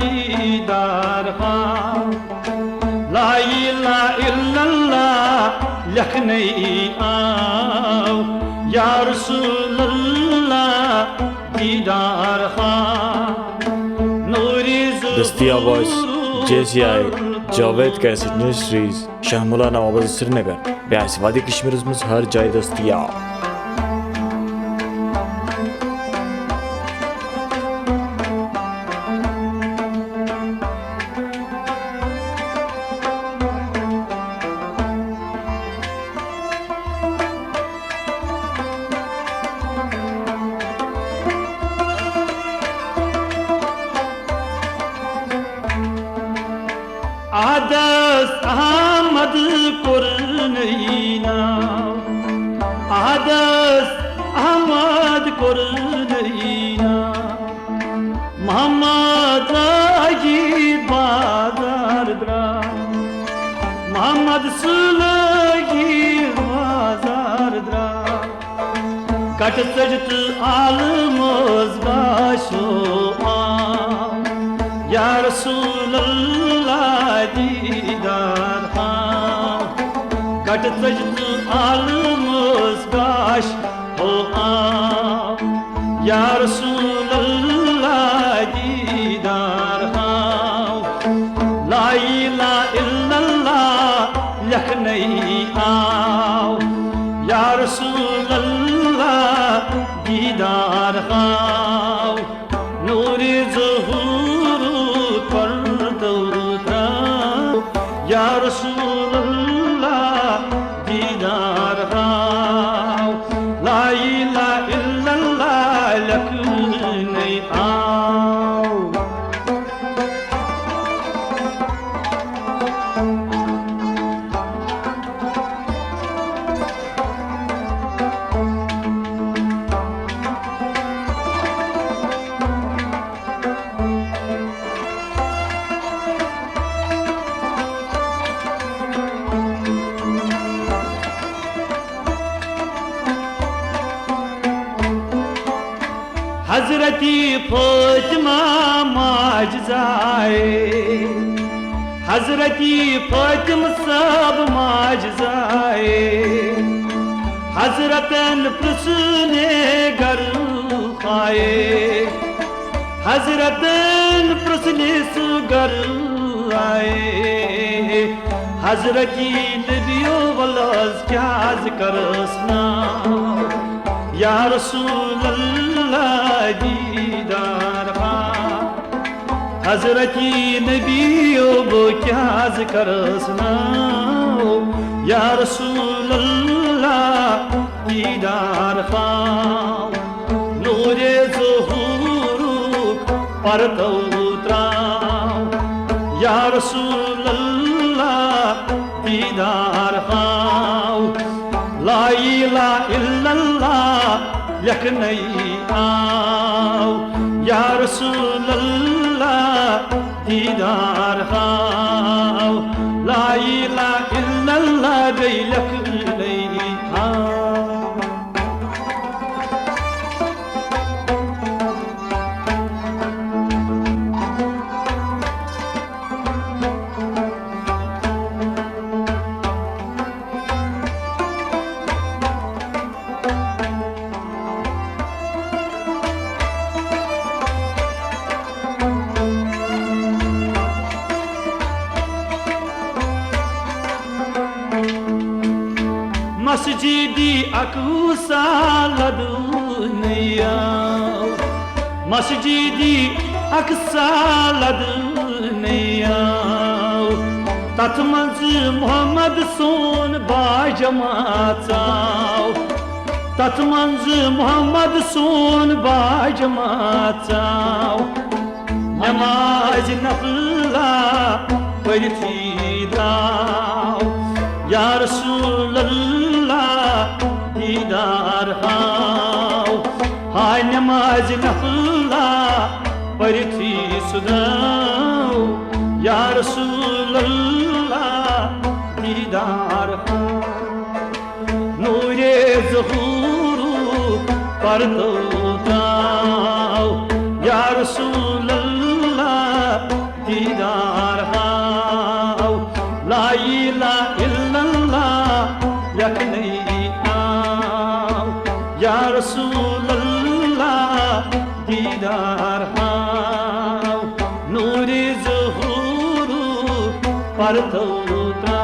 दीदार हाँ ला इलाहा इल्लल्लाह लिखने आओ या रसूल अल्लाह दीदार हाँ नूरी दस्तिया voice JCI Javed cassette industries शाहमुला नवाब श्रीनगर ब्यास वादी कश्मीर में हर जाए दस्तियाब आदस अहमद कुरनैना आदस अहमद कुरनैना मोहम्मद रागी बाजार द्रा मोहम्मद सुलगी बाजार द्रा कट सजत आलमोज गाशो या रसूल अल्लाह दीदार हाँ कट सजद आलमोज गाश हो या रसूल अल्लाह दीदार हाँ ला इलाहा इल्लल्लाह लिखने आओ या रसूल अल्लाह दीदार हाँ नूरी या रसूल अल्लाह दीदार हाँ ला इलाहा इल्लल्लाह लिखने आओ हजरती फातिमा माजज़ाए हजरती फातिमा सब माजज़ाए हजरतन प्रसने घर खाए हजरतन प्रसने सु घर आए हजरती नबियो वलस क्या करसना या रसूल अल्लाह दीदार हाँ हजरती नबियो वो क्या करसना या रसूल अल्लाह दीदार हाँ नूरे ज़ुहूर पर तौत्राओ या रसूल अल्लाह दीदार हाँ ला इलाहा इल्लल्लाह लिखने आओ या रसूल अल्लाह दीदार हाँ ला इलाहा इल्लल्लाह गई लिखने आओ मस्जिदी अकूसा लदुनिया मस्जिदी अक्सा लदुनिया तथ मंज मोहम्मद सोन बाजमाचाओ तथ मंज मोहम्मद सोन बाजमाचाओ नमाज नफला पढ़ती दाओ या रसूल अल्लाह दीदार हाँ हाय नमाज नफला पढ़ती सुनाओ या रसूल अल्लाह दीदार हाँ नूरे ज़हूर पर तो या रसूल अल्लाह दीदार हाव ला इलाहा इल्लल्लाह यकनी आओ या रसूल अल्लाह दीदार हाव नूरे ज़ुहूर पर तोता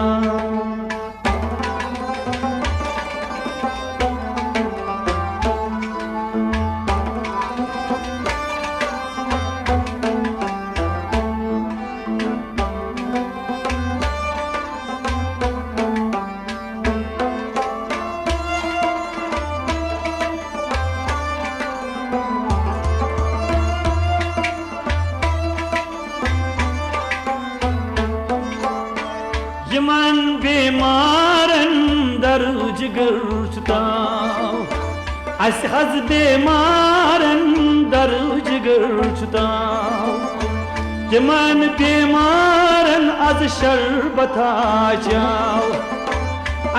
यमन बेमारन दर्ज गर्चताव अस हज बेमारन दर्ज गर्चताव यमन बेमारन आज शरबता जाओ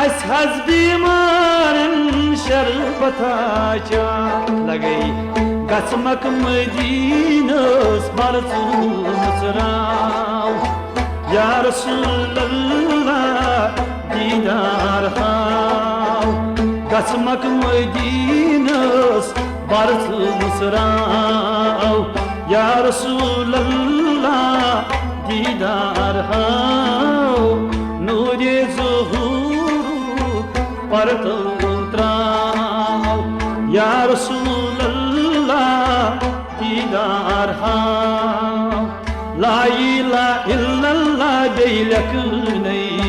अस हज बेमारन शरबता जाओ लगई गसमक मदीनस बरसुसराव या रसूल अल्लाह दीदार हाव कसमक मदीनस बरस मुसराव या रसूल अल्लाह दीदार हाव नूरे ज़ुहूर पर तोत्राव या रसूल अल्लाह दीदार हाव ला इलाहा इल्लल्लाह दैलक नहीं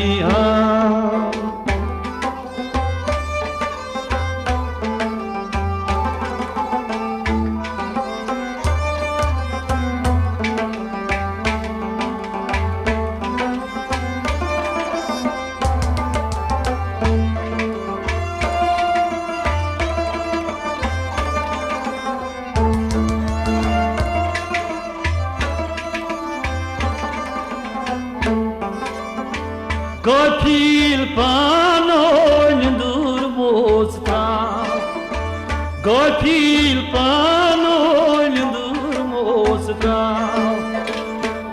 Gopil pano ndur mosta Gopil pano ndur mosta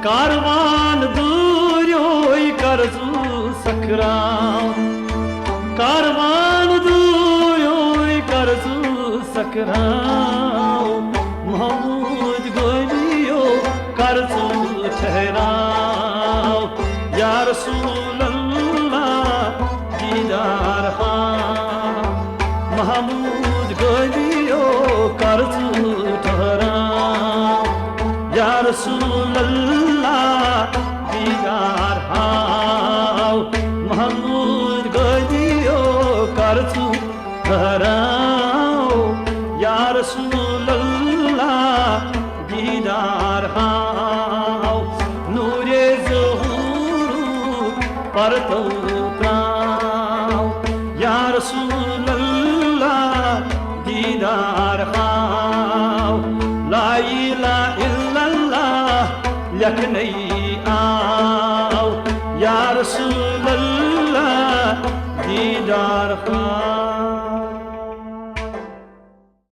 Karvan duryoy karzu sakra Karvan duryoy karzu sakra Mahmud goliyo karzu chehra Ya Rasul दीदार हाव महमूद गलियो कर्ज ठहराव या रसूल अल्लाह दीदार हाव महमूद गलियो कर्ज ठहराव या रसूल अल्लाह दीदार हाव नूरे ज़ुहूर पर या रसूल अल्लाह दीदार हाव ला इलाहा इल्लल्लाह यकनी आओ या रसूल अल्लाह दीदार हाव